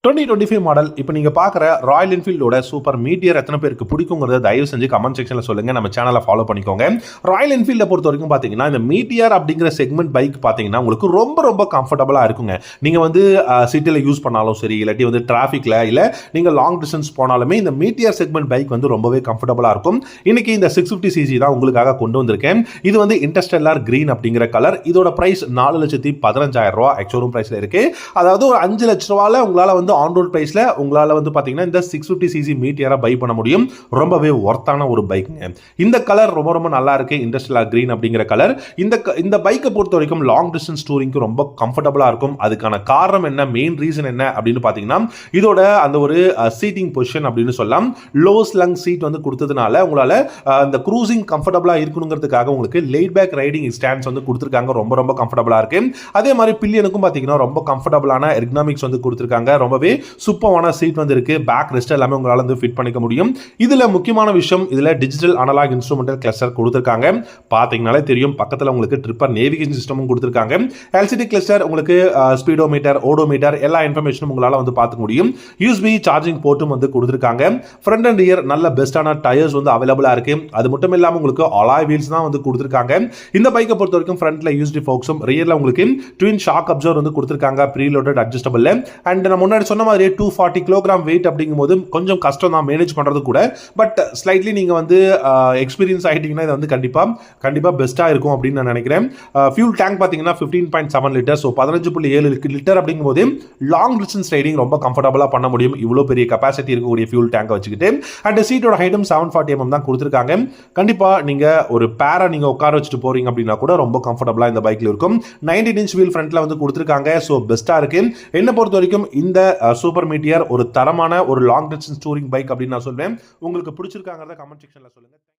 2025 model இப்போ நீங்க பார்க்குற ராயல் என்ஃபீல்டோட சூப்பர் மீட்டியர் எத்தனை பேருக்கு பிடிக்குங்கிறத தயவு செஞ்சு கமெண்ட் செக்ஷனில் சொல்லுங்க. நம்ம சேனலை ஃபாலோ பண்ணிக்கோங்க. ராயல் என்ஃபீல்டை பொறுத்த வரைக்கும் பார்த்தீங்கன்னா இந்த மீட்டியர் அப்படிங்கிற செக்மெண்ட் பைக் பார்த்தீங்கன்னா உங்களுக்கு ரொம்ப ரொம்ப கம்ஃபர்டபுளாக இருக்குங்க. நீங்கள் வந்து சிட்டியில் யூஸ் பண்ணாலும் சரி, இல்லாட்டி வந்து டிராஃபிக்கில் இல்லை நீங்கள் லாங் டிஸ்டன்ஸ் போனாலுமே இந்த மீட்டியர் செக்மெண்ட் பைக் வந்து ரொம்பவே கம்ஃபர்டபுளாக இருக்கும். இன்னைக்கு இந்த 650cc தான் உங்களுக்காக கொண்டு வந்திருக்கேன். இது வந்து இன்டர்ஸ்டெல்லார் கிரீன் அப்படிங்கிற கலர். இதோட பிரைஸ் 4,15,000 ரூபா எக்ஸ்ஷோரூம் பிரைஸில் இருக்கு. அதாவது ஒரு 5 லட்ச ரூபாயில் உங்களால் வந்து ஆன் ரோட் பிரைஸ்ல உங்களால வந்து பாத்தீங்கன்னா இந்த 650cc மீட்டியரா பை பண்ண முடியும். ரொம்பவே ஒர்த்தான ஒரு பைக்குங்க. இந்த கலர் ரொம்ப ரொம்ப நல்லா இருக்கு. இண்டஸ்ட்ரியல் கிரீன் அப்படிங்கிற கலர். இந்த பைக்கை பொறுத்த வரைக்கும் லாங் டிஸ்டன்ஸ் டூரிங்க்கு ரொம்ப கம்ஃபர்டபுளா இருக்கும். அதுக்கான காரணம் என்ன, மெயின் ரீசன் என்ன அப்படின்னு பாத்தீங்கன்னா இதோட அந்த ஒரு சீட்டிங் பொசிஷன் அப்படின்னு சொல்லலாம். லோ ஸ்லங் சீட் வந்து கொடுத்ததுனால உங்களால இந்த க்ரூசிங் கம்ஃபர்டபுளா இருக்கணுங்கிறதுக்காக உங்களுக்கு லேட் பேக் ரைடிங் ஸ்டாண்ட்ஸ் வந்து கொடுத்துருக்காங்க. ரொம்ப ரொம்ப கம்ஃபர்டபுளா இருக்கு. அதே மாதிரி பில்லியனுக்கும் பாத்தீங்கன்னா ரொம்ப கம்ஃபர்டபுளான எர்கனாமிக்ஸ் வந்து கொடுத்துருக்காங்க. ரொம்பவே சூப்பரான சீட் வந்து இருக்கு. பேக் ரெஸ்ட் எல்லாமே உங்களால வந்து ஃபிட் பண்ணிக்க முடியும். இதுல முக்கியமான விஷயம், இதுல டிஜிட்டல் அனலாக் இன்ஸ்ட்ருமெண்டல் கிளஸ்டர் கொடுத்திருக்காங்க. பாத்தீங்கனாலே தெரியும். பக்கத்துல உங்களுக்கு ட்ரிப்பர் நேவிகேஷன் சிஸ்டமும் கொடுத்திருக்காங்க. எல்சிடி கிளஸ்டர் உங்களுக்கு ஸ்பீடோமீட்டர், ஓடோமீட்டர் எல்லா இன்ஃபர்மேஷனும் உங்களால வந்து பார்க்க முடியும். யூஎஸ்பி சார்ஜிங் போர்ட்டும் வந்து கொடுத்திருக்காங்க. ஃப்ரண்ட் அண்ட் ரியர் நல்ல பெஸ்டான டயர்ஸ் வந்து அவைலபிளா இருக்கு. அது மட்டும் இல்லாம உங்களுக்கு அலாய் வீல்ஸ் தான் வந்து கொடுத்திருக்காங்க. இந்த பைக்கை பொறுத்த வரைக்கும் ஃப்ரண்ட்ல யூஎஸ்டி ஃபோக்ஸும், ரியர்ல உங்களுக்கு ட்வின் ஷாக் அப்சர்வர் வந்து கொடுத்திருக்காங்க. Preloaded adjustable. அண்ட் நான் முன்னாடி சொன்ன மாதிரி 240 கிலோகிராம் வெயிட் அப்படிங்கும்போது கொஞ்சம் கஷ்டம் தான் மேனேஜ் பண்றது கூட. பட் ஸ்லைட்லி நீங்க வந்து எக்ஸ்பீரியன்ஸ் ஆகிட்டீங்கன்னா இது வந்து கண்டிப்பா பெஸ்டா இருக்கும் அப்படின்னு நான் நினைக்கிறேன். ஃபியூல் டேங்க் பாத்தீங்கன்னா 15.7 லிட்டர். ஸோ 15.7 லிட்டர் அப்படிங்கும்போது லாங் டிஸ்டன்ஸ் ரைடிங் ரொம்ப கம்ஃபர்டபுளா பண்ண முடியும். இவ்வளோ பெரிய கெப்பாசிட்டி இருக்கக்கூடிய ஃபியூல் டேங்கை வச்சுக்கிட்டு. அண்ட் சீட்டோட ஹைட்டும் 740 mm தான் கொடுத்துருக்காங்க. கண்டிப்பா நீங்க ஒரு பேரா நீங்க உட்கார வச்சுட்டு போறீங்க அப்படின்னா கூட ரொம்ப கம்ஃபர்டபுளா இந்த பைக்ல இருக்கும். 19 இன்ச் வீல் ஃப்ரண்ட்ல வந்து கொடுத்துருக்காங்க. ஸோ பெஸ்டா இருக்கு. என்ன பொறுத்த வரைக்கும் இந்த சூப்பர் மீட்டியர் ஒரு தரமான ஒரு லாங் டிஸ்டன்ஸ் டூரிங் பைக் அப்படின்னு நான் சொல்வேன். உங்களுக்கு பிடிச்சிருக்காங்கிறத கமெண்ட் செக்ஷன்ல சொல்லுங்க.